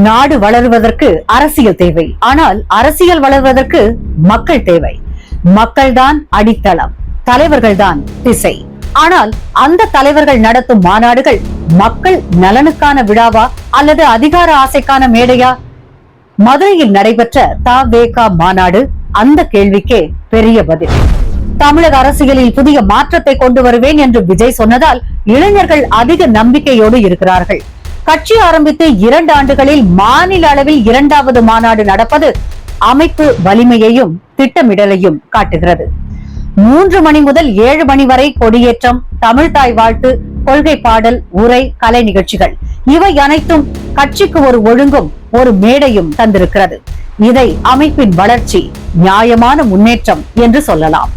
நாடு வளருவதற்கு அரசியல் தேவை, ஆனால் அரசியல் வளர்வதற்கு மக்கள் தேவை. மக்கள்தான் அடித்தளம், தலைவர்கள்தான் திசை. ஆனால் அந்த தலைவர்கள் நடத்தும் மாநாடுகள் மக்கள் நலனுக்கான விழாவா அல்லது அதிகார ஆசைக்கான மேடையா? மதுரையில் நடைபெற்ற த.வே.க. மாநாடு அந்த கேள்விக்கே பெரிய பதில். தமிழக அரசியலில் புதிய மாற்றத்தை கொண்டு வருவேன் என்று விஜய் சொன்னதால் இளைஞர்கள் அதிக நம்பிக்கையோடு இருக்கிறார்கள். கட்சி ஆரம்பித்து 2 ஆண்டுகளில் மாநில அளவில் 2வது மாநாடு நடப்பது அமைப்பு வலிமையையும் திட்டமிடலையும் காட்டுகிறது. 3 மணி முதல் 7 மணி வரை கொடியேற்றம், தமிழ்தாய் வாழ்த்து, கொள்கை பாடல், உரை, கலை நிகழ்ச்சிகள் இவை அனைத்தும் கட்சிக்கு ஒரு ஒழுங்கும் ஒரு மேடையும் தந்திருக்கிறது. இதை அமைப்பின் வளர்ச்சி, நியாயமான முன்னேற்றம் என்று சொல்லலாம்.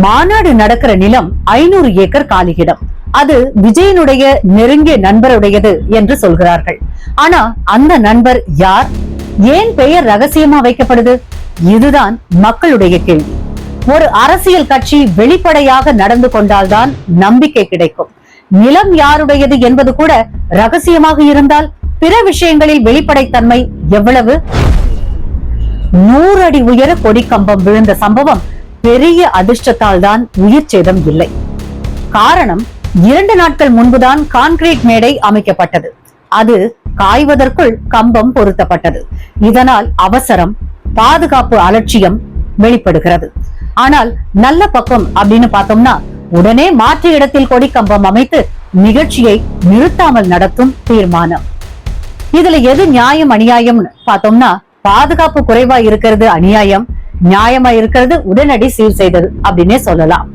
மாநாடு நடக்கிற நிலம் 500 ஏக்கர் காலியிடம். அது விஜயனுடைய நெருங்கிய நண்பருடையது என்று சொல்கிறார்கள். ஆனா அந்த நண்பர் யார்? ஏன் பெயர் ரகசியமா வைக்கப்படுது? இதுதான் மக்களுடைய கேள்வி. ஒரு அரசியல் கட்சி வெளிப்படையாக நடந்து கொண்டால்தான் நம்பிக்கை கிடைக்கும். நிலம் யாருடையது என்பது கூட ரகசியமாக இருந்தால் பிற விஷயங்களில் வெளிப்படைத்தன்மை எவ்வளவு? 100 அடி உயர கொடி கம்பம் விழுந்த சம்பவம் பெரிய அதிர்ஷ்டத்தால் தான் உயிர் சேதம் இல்லை. காரணம், 2 நாட்கள் முன்புதான் கான்கிரீட் மேடை அமைக்கப்பட்டது. அது காய்வதற்குள் கம்பம் பொருத்தப்பட்டது. இதனால் அவசரம், பாதுகாப்பு அலட்சியம் வெளிப்படுகிறது. ஆனால் நல்ல பக்கம் அப்படின்னு பார்த்தோம்னா, உடனே மாற்று இடத்தில் கொடி கம்பம் அமைத்து நிகழ்ச்சியை நிறுத்தாமல் நடத்தும் தீர்மானம். இதுல எது நியாயம் அநியாயம் பார்த்தோம்னா, பாதுகாப்பு குறைவா இருக்கிறது அநியாயம், நியாயமா இருக்கிறது உடனடி சீர் செய்தது அப்படின்னே சொல்லலாம்.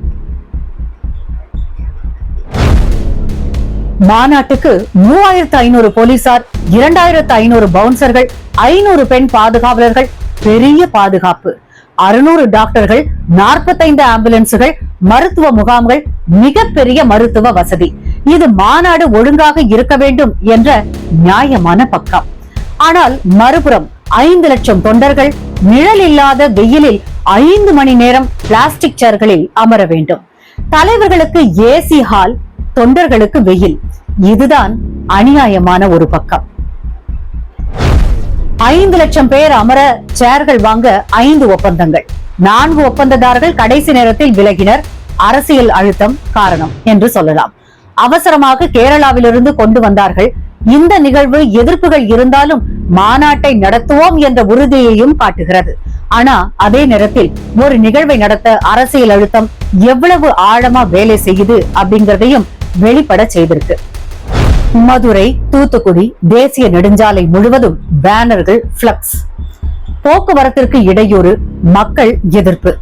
மாநாட்டுக்கு 3500 போலீசார், 2500 பவுன்சர்கள், 500 பெண் பாதுகாவலர்கள், பெரிய பாதுகாப்பு, 600 டாக்டர்கள், 45 ஆம்புலன்ஸுகள், மருத்துவ முகாம்கள், மிகப்பெரிய மருத்துவ வசதி. இது மாநாடு ஒழுங்காக இருக்க வேண்டும் என்ற நியாயமான பக்கம். ஆனால் மறுபுறம் 5 லட்சம் தொண்டர்கள் நிழல் இல்லாத வெயிலில் 5 மணி நேரம் பிளாஸ்டிக் சேர்களில் அமர வேண்டும். தலைவர்களுக்கு ஏசி ஹால், தொண்டர்களுக்கு வெயில். இதுதான் அநியாயமான ஒரு பக்கம். 5 லட்சம் பேர் அமர சேர்கள் வாங்க 5 ஒப்பந்தங்கள். 4 ஒப்பந்ததாரர்கள் கடைசி நேரத்தில் விலகினர். அரசியல் அழுத்தம் காரணம் என்று சொல்லலாம். அவசரமாக கேரளாவிலிருந்து கொண்டு வந்தார்கள். இந்த நிகழ்வு எதிர்ப்புகள் இருந்தாலும் மாநாட்டை நடத்துவோம் என்ற உறுதியையும் காட்டுகிறது. ஆனா அதே நேரத்தில் ஒரு நிகழ்வை நடத்த அரசியல் அழுத்தம் எவ்வளவு ஆழமா வேலை செய்யுது அப்படிங்கறதையும் வெளிப்பட செய்திருக்கு. மதுரை, தூத்துக்குடி தேசிய நெடுஞ்சாலை முழுவதும் பேனர்கள், பிளக்ஸ். போக்குவரத்திற்கு இடையூறு, மக்கள் எதிர்ப்பு.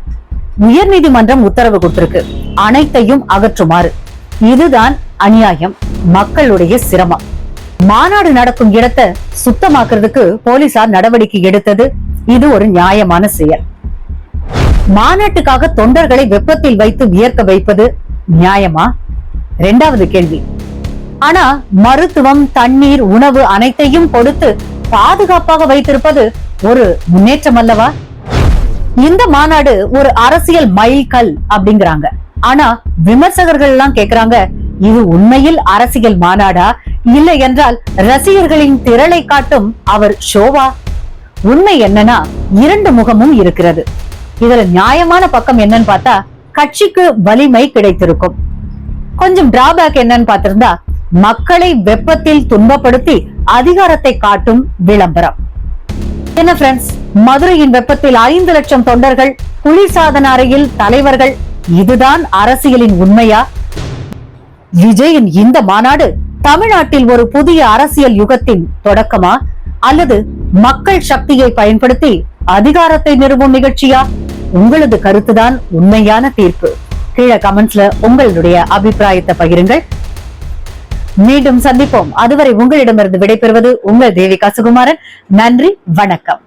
உயர்நீதிமன்றம் உத்தரவு கொடுத்திருக்கு, அனைத்தையும் அகற்றுமாறு. இதுதான் அநியாயம், மக்களுடைய சிரமம். மாநாடு நடக்கும் இடத்தை சுத்தமாக்குறதுக்கு போலீசார் நடவடிக்கை எடுத்தது, இது ஒரு நியாயமான செயல். மாநாட்டுக்காக தொண்டர்களை வெப்பத்தில் வைத்து வியர்க்க வைப்பது நியாயமா? 2வது கேள்வி. ஆனா மருத்துவம், தண்ணீர், உணவு அனைத்தையும் கொடுத்து பாதுகாப்பாக வைத்திருப்பது ஒரு முன்னேற்றம் அல்லவா? இந்த மாநாடு ஒரு அரசியல் மைல்கல் அப்படிங்கிறாங்க. ஆனா விமர்சகர்கள் எல்லாம் கேக்குறாங்க, இது உண்மையில் அரசியல் மாநாடா, இல்லை என்றால் ரசிகர்களின் திரளை காட்டும் அவர் ஷோவா? உண்மை என்னன்னா 2 முகமும் இருக்கிறது. இதுல நியாயமான பக்கம் என்னன்னு பார்த்தா, கட்சிக்கு வலிமை கிடைத்திருக்கும். கொஞ்சம் டிராபேக் என்னன்னு பார்த்திருந்தா, மக்களை வெப்பத்தில் துன்பப்படுத்தி அதிகாரத்தை காட்டும் விளம்பரம். என்ன ஃப்ரெண்ட்ஸ், மதுரையின் வெப்பத்தில் 5 லட்சம் தொண்டர்கள், குளிர்சாதன அறையில் தலைவர்கள், இதுதான் அரசியலின் உண்மையா? விஜயின் இந்த மாநாடு தமிழ்நாட்டில் ஒரு புதிய அரசியல் யுகத்தின் தொடக்கமா, அல்லது மக்கள் சக்தியை பயன்படுத்தி அதிகாரத்தை நிறுவும் நிகழ்ச்சியா? உங்களது கருத்துதான் உண்மையான தீர்ப்பு. கீழே கமெண்ட்ஸ்ல உங்களுடைய அபிப்பிராயத்தை பகிருங்கள். மீண்டும் சந்திப்போம். அதுவரை உங்களிடமிருந்து விடைபெறுவது உங்கள் தேவிகா சுகுமாரன். நன்றி, வணக்கம்.